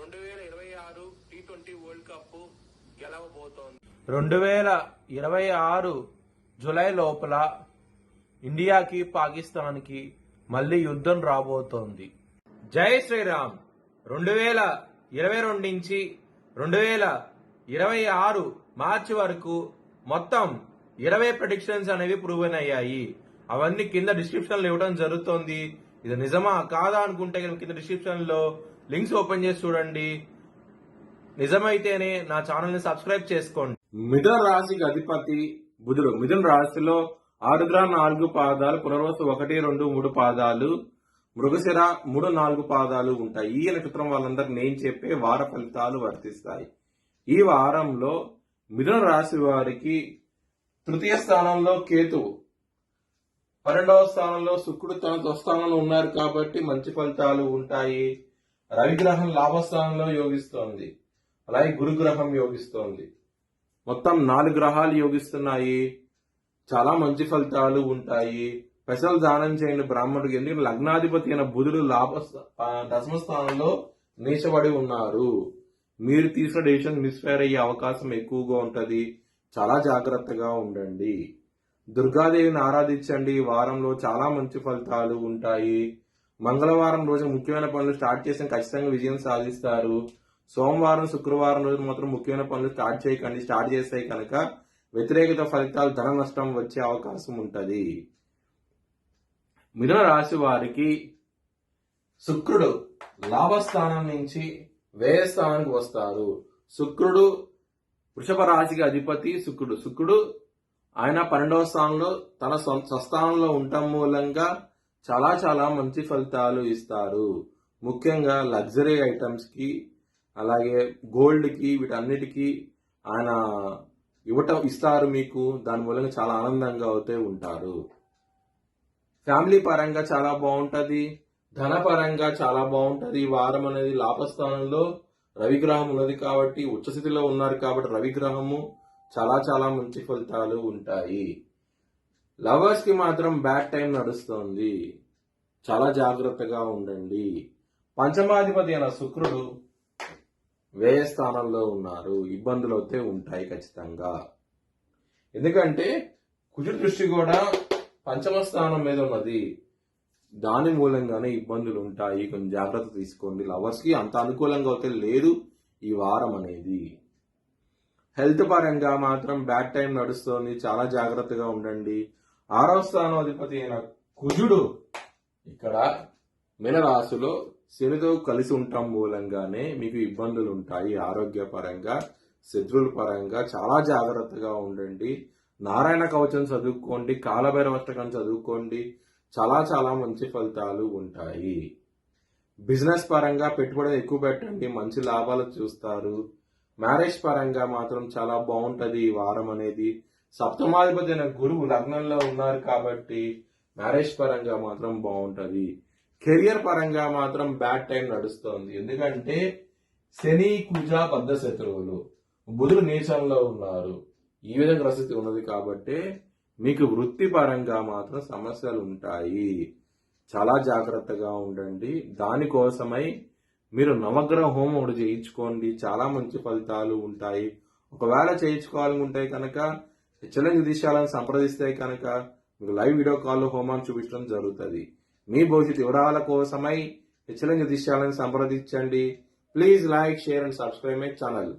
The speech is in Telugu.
2026 T20 వరల్డ్ కప్ గెలవబోతోంది. 2026 జూలై లోపల ఇండియాకి పాకిస్తాన్కి మళ్ళీ యుద్ధం రాబోతోంది. జై శ్రీరామ్. 2022 నుంచి 2026 మార్చి వరకు మొత్తం 20 ప్రెడిక్షన్స్ అనేవి ప్రూవెన్ అయ్యాయి. అవన్నీ కింద డిస్క్రిప్షన్ లో ఇవ్వడం జరుగుతోంది. ఇది నిజమా కాదా అనుకుంటే కింద డిస్క్రిప్షన్ లో లింక్స్ ఓపెన్ చేసి చూడండి. నిజమైతేనే నా ఛానల్ ని సబ్స్క్రైబ్ చేసుకోండి. మిథున రాశికి అధిపతి బుధుడు. మిథున రాశిలో ఆరుద్ర 4 పాదాలు, పునర్వసు 1, 2, 3 పాదాలు, మృగశిర 3, 4 పాదాలు ఉంటాయి. ఈ నక్షత్రం వాళ్ళందరూ నేను చెప్పే వార ఫలితాలు వర్తిస్తాయి. ఈ వారంలో మిథున రాశి వారికి తృతీయ స్థానంలో కేతువు, 12వ స్థానంలో శుక్రుడు తన స్వస్థానంలో ఉన్నారు కాబట్టి మంచి ఫలితాలు ఉంటాయి. రవిగ్రహం లాభస్థానంలో యోగిస్తోంది, అలాగే గురుగ్రహం యోగిస్తోంది. మొత్తం 4 గ్రహాలు యోగిస్తున్నాయి. చాలా మంచి ఫలితాలు ఉంటాయి. పెసలు దానం చేయండి బ్రాహ్మణుడికి. ఎందుకంటే లగ్నాధిపతి అయిన బుధుడు దశమ స్థానంలో నీచబడి ఉన్నారు. మీరు తీసిన డెసిషన్ మిస్ఫైర్ అయ్యే అవకాశం ఎక్కువగా ఉంటది. చాలా జాగ్రత్తగా ఉండండి. దుర్గాదేవిని ఆరాధించండి. ఈ వారంలో చాలా మంచి ఫలితాలు ఉంటాయి. మంగళవారం రోజు ముఖ్యమైన పనులు స్టార్ట్ చేసిన ఖచ్చితంగా విజయం సాధిస్తారు. సోమవారం, శుక్రవారం రోజు మాత్రం ముఖ్యమైన పనులు స్టార్ట్ చేయకండి. స్టార్ట్ చేస్తే కనుక వ్యతిరేకత ఫలితాలు, ధన నష్టం వచ్చే అవకాశం ఉంటది. మిథున రాశి వారికి శుక్రుడు లాభస్థానం నుంచి వ్యయస్థానానికి వస్తారు. శుక్రుడు వృషభ రాశికి అధిపతి. శుక్రుడు ఆయన 12వ స్థానంలో తన స్వస్థానంలో ఉండటం మూలంగా చాలా చాలా మంచి ఫలితాలు ఇస్తారు. ముఖ్యంగా లగ్జరీ ఐటమ్స్ కి, అలాగే గోల్డ్ కి, వీటన్నిటికీ ఆయన ఇస్తారు మీకు. దాని మూలంగా చాలా ఆనందంగా అవుతూ ఉంటారు. ఫ్యామిలీ పరంగా చాలా బాగుంటది. ధన పరంగా చాలా బాగుంటది. ఈ వారం అనేది లాభస్థానంలో రవిగ్రహం ఉన్నది కాబట్టి, ఉచ్చస్థితిలో ఉన్నారు కాబట్టి రవిగ్రహము చాలా చాలా మంచి ఫలితాలు ఉంటాయి. లవర్స్ కి మాత్రం బ్యాడ్ టైం నడుస్తోంది. చాలా జాగ్రత్తగా ఉండండి. పంచమాధిపతి అయిన శుక్రుడు వ్యయ స్థానంలో ఉన్నారు. ఇబ్బందులు అయితే ఉంటాయి ఖచ్చితంగా. ఎందుకంటే కుజుడి దృష్టి కూడా పంచమ స్థానం మీద ఉన్నది. దాని మూలంగానే ఇబ్బందులు ఉంటాయి. కొంచెం జాగ్రత్త తీసుకోండి. లవర్స్ కి అంత అనుకూలంగా అయితే లేదు ఈ వారం అనేది. హెల్త్ పరంగా మాత్రం బ్యాడ్ టైం నడుస్తోంది. చాలా జాగ్రత్తగా ఉండండి. 6వ స్థానం అధిపతి అయిన కుజుడు ఇక్కడ మీనరాశిలో శనితో కలిసి ఉండటం మూలంగానే మీకు ఇబ్బందులు ఉంటాయి. ఆరోగ్యపరంగా, శత్రువుల పరంగా చాలా జాగ్రత్తగా ఉండండి. నారాయణ కవచం చదువుకోండి, కాలభైరవష్టకం చదువుకోండి. చాలా చాలా మంచి ఫలితాలు ఉంటాయి. బిజినెస్ పరంగా పెట్టుబడి ఎక్కువ పెట్టండి, మంచి లాభాలు చూస్తారు. మ్యారేజ్ పరంగా మాత్రం చాలా బాగుంటది ఈ వారం అనేది. సప్తమాధిపతి అయిన గురువు లగ్నంలో ఉన్నారు కాబట్టి మ్యారేజ్ పరంగా మాత్రం బాగుంటది. కెరియర్ పరంగా మాత్రం బ్యాడ్ టైం నడుస్తోంది. ఎందుకంటే శని, కుజ బద్ధ శత్రువులు, బుధుడు నీచంలో ఉన్నారు. ఈ విధంగా పరిస్థితి ఉన్నది కాబట్టి మీకు వృత్తి పరంగా మాత్రం సమస్యలు ఉంటాయి. చాలా జాగ్రత్తగా ఉండండి. దానికోసమై మీరు నవగ్రహ హోమం ఒకటి చేయించుకోండి. చాలా మంచి ఫలితాలు ఉంటాయి. ఒకవేళ చేయించుకోవాలనుకుంటే కనుక హెచ్చరిక దిశాలను సంప్రదిస్తే కనుక మీకు లైవ్ వీడియో కాల్లో హోమాన్ని చూపించడం జరుగుతుంది. మీ భవిష్యత్ వివరాల కోసమై హెచ్చరిక దిశాలను సంప్రదించండి. Please like, share and subscribe my channel.